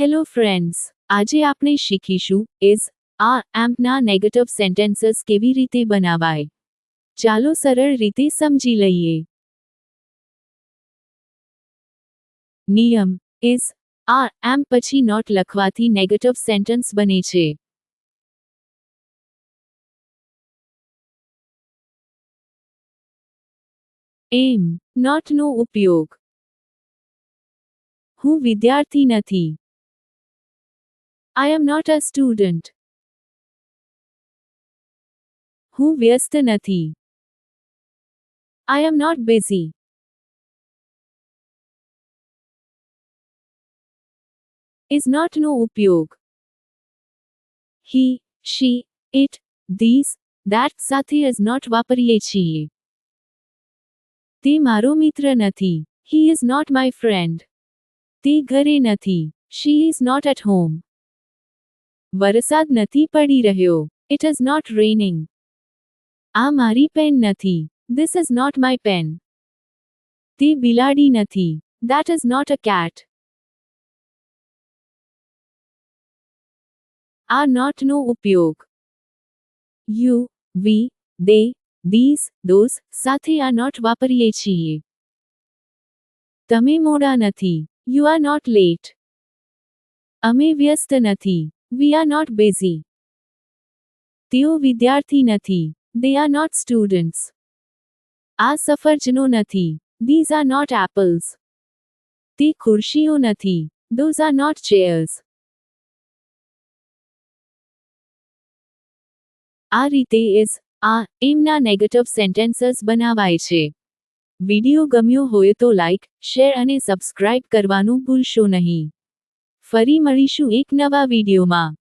Hello friends, આજે આપણે શીખીશું ઇઝ આ એમ્પના નેગેટિવ સેન્ટેન્સીસ કેવી રીતે બનાવાય. ચાલો સરળ રીતે સમજી લઈએ. નિયમ ઇઝ આ એમ્પ પછી નોટ લખવાથી નેગેટિવ સેન્ટેન્સ બને છે. એમ નોટનો ઉપયોગ. હું વિદ્યાર્થી નથી. I am not a student. હું વ્યસ્ત નથી. I am not busy. Is not નો ઉપયોગ. He, she, it, these, that સાથે is not વાપરીએ છીએ. તે મારો મિત્ર નથી. He is not my friend. તે ઘરે નથી. She is not at home. વરસાદ નથી પડી રહ્યો. It is not raining. આ મારી પેન નથી. This is not my pen. તે બિલાડી નથી. That is not a cat. આ not નો ઉપયોગ. You, we, they, these, those સાથે આ not વાપરીએ છીએ. તમે મોડા નથી. You are not late. અમે વ્યસ્ત નથી. We are not busy. તેઓ વિદ્યાર્થી નથી. They are not students. આ સફરજનો નથી. These are not apples. તે ખુરશીઓ નથી. Those are not chairs. આ રીતે ઇઝ આ એમના નેગેટિવ સેન્ટેન્સીસ બનાવાય છે. વિડિયો ગમ્યો હોય તો લાઇક, શેર અને સબસ્ક્રાઇબ કરવાનું ભૂલશો નહીં. ફરી મળીશું એક નવા વિડિયોમાં.